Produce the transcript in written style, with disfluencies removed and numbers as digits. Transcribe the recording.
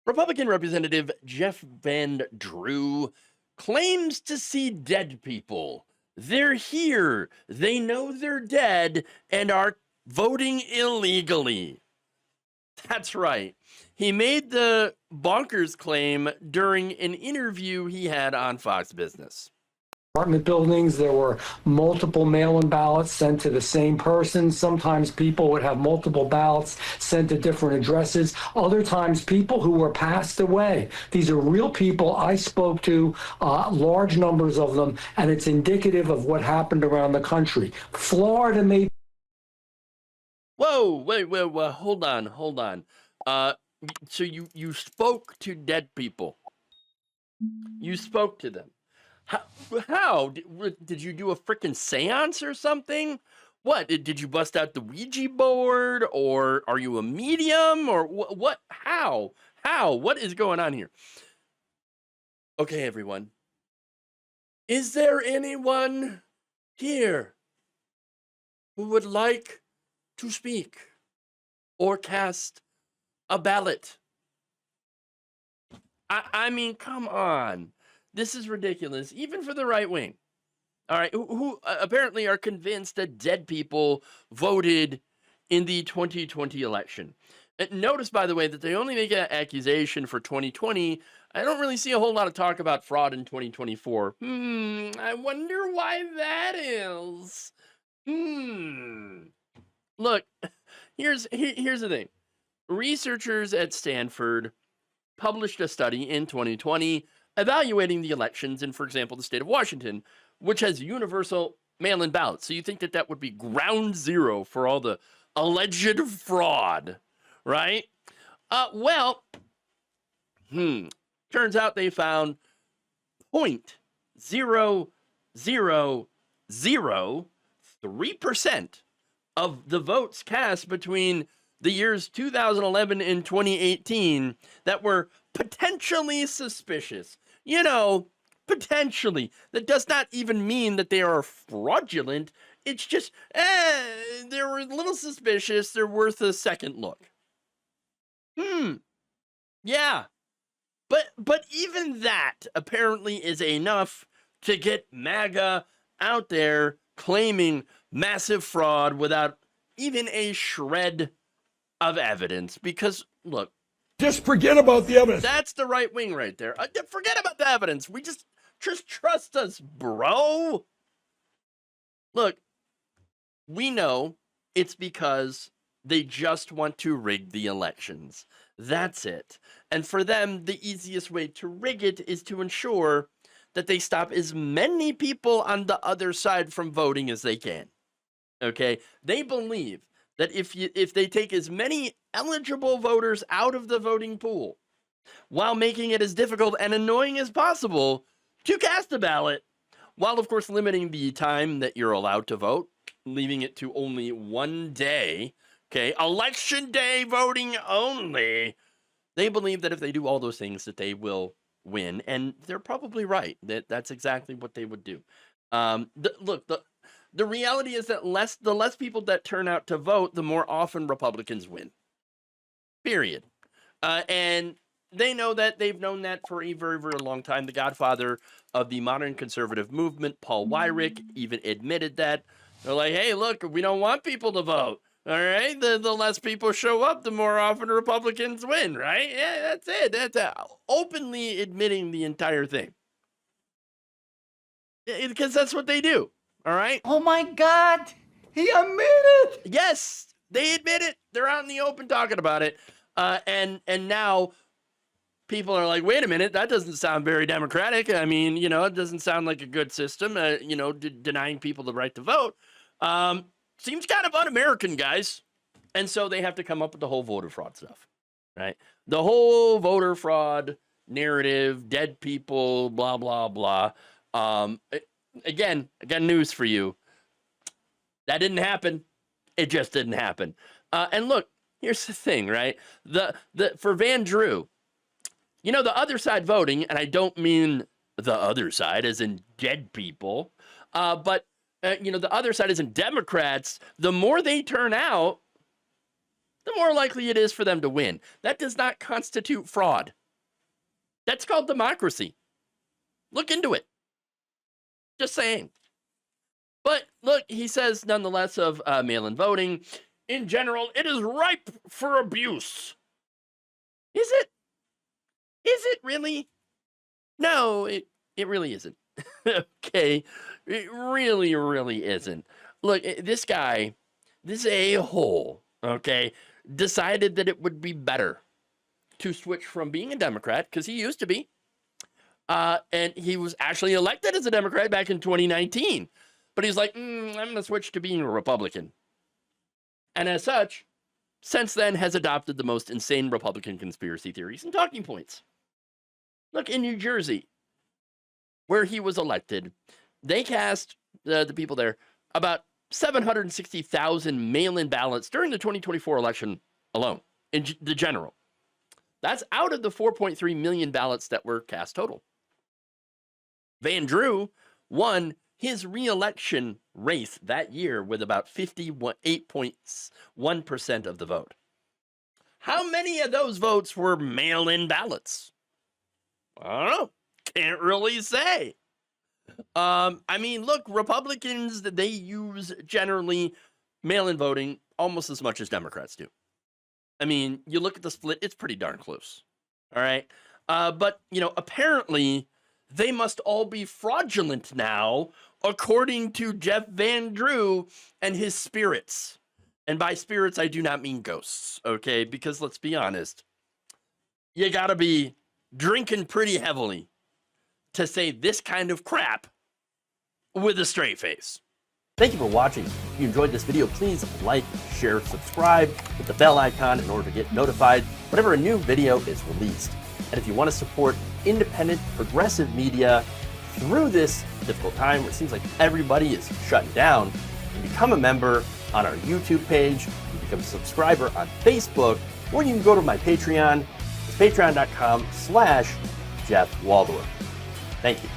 Republican Representative Jeff Van Drew claims to see dead people. They're here. They know they're dead and are voting illegally. That's right. He made the bonkers claim during an interview he had on Fox Business. Apartment buildings, there were multiple mail-in ballots sent to the same person. Sometimes people would have multiple ballots sent to different addresses. Other times people who were passed away. These are real people I spoke to, large numbers of them, and it's indicative of what happened around the country. Florida may... Whoa, wait, hold on. So you spoke to dead people. You spoke to them. How? Did you do a freaking seance or something? What? Did you bust out the Ouija board? Or are you a medium? Or what? How? What is going on here? Okay, everyone. Is there anyone here who would like to speak or cast a ballot? I mean, come on. This is ridiculous, even for the right wing. All right, who apparently are convinced that dead people voted in the 2020 election. Notice, by the way, that they only make an accusation for 2020. I don't really see a whole lot of talk about fraud in 2024. I wonder why that is. Look, here's the thing. Researchers at Stanford published a study in 2020 evaluating the elections in, for example, the state of Washington, which has universal mail-in ballots. So you think that would be ground zero for all the alleged fraud, right? Turns out they found 0.0003% of the votes cast between the years 2011 and 2018 that were potentially suspicious. Potentially. That does not even mean that they are fraudulent. It's just, they were a little suspicious. They're worth a second look. Yeah. But even that apparently is enough to get MAGA out there claiming massive fraud without even a shred of evidence. Because, look, just forget about the evidence. That's the right wing right there. Forget about the evidence. We just trust us, bro. Look, we know it's because they just want to rig the elections. That's it. And for them, the easiest way to rig it is to ensure that they stop as many people on the other side from voting as they can. Okay? They believe that if they take as many eligible voters out of the voting pool while making it as difficult and annoying as possible to cast a ballot, while of course limiting the time that you're allowed to vote, leaving it to only one day, okay, election day voting only, they believe that if they do all those things that they will win, and they're probably right. That's exactly what they would do. The reality is that the less people that turn out to vote, the more often Republicans win. Period. And they know that. They've known that for a very, very long time. The godfather of the modern conservative movement, Paul Weyrich, even admitted that. They're like, hey, look, we don't want people to vote. All right? The less people show up, the more often Republicans win, right? Yeah, that's it. That's openly admitting the entire thing. Because that's what they do. All right. Oh my God, he admitted. Yes, they admit it. They're out in the open talking about it. And now people are like, wait a minute, that doesn't sound very democratic. I mean, it doesn't sound like a good system. Denying people the right to vote seems kind of un-American, guys. And so they have to come up with the whole voter fraud stuff, right? The whole voter fraud narrative, dead people, blah, blah, blah. Again, I got news for you. That didn't happen. It just didn't happen. And look, here's the thing, right? For Van Drew, the other side voting, and I don't mean the other side as in dead people, but the other side as in Democrats, the more they turn out, the more likely it is for them to win. That does not constitute fraud. That's called democracy. Look into it. Just saying. But look, he says nonetheless of mail-in voting, in general, it is ripe for abuse. Is it? Is it really? No, it really isn't. Okay, it really, really isn't. Look, this guy, this a-hole, okay, decided that it would be better to switch from being a Democrat, because he used to be, and he was actually elected as a Democrat back in 2019. But he's like, I'm going to switch to being a Republican. And as such, since then has adopted the most insane Republican conspiracy theories and talking points. Look, in New Jersey, where he was elected, they cast, the people there, about 760,000 mail-in ballots during the 2024 election alone, in the general. That's out of the 4.3 million ballots that were cast total. Van Drew won his re-election race that year with about 58.1% of the vote. How many of those votes were mail-in ballots? I don't know. Can't really say. I mean, look, Republicans, they use generally mail-in voting almost as much as Democrats do. I mean, you look at the split, it's pretty darn close. All right. But, apparently they must all be fraudulent now, according to Jeff Van Drew and his spirits. And by spirits, I do not mean ghosts, okay? Because let's be honest, you gotta be drinking pretty heavily to say this kind of crap with a straight face. Thank you for watching. If you enjoyed this video, please like, share, subscribe, hit the bell icon in order to get notified whenever a new video is released. And if you want to support independent, progressive media through this difficult time where it seems like everybody is shutting down, you can become a member on our YouTube page, you can become a subscriber on Facebook, or you can go to my Patreon. It's patreon.com/Jeff Waldorf. Thank you.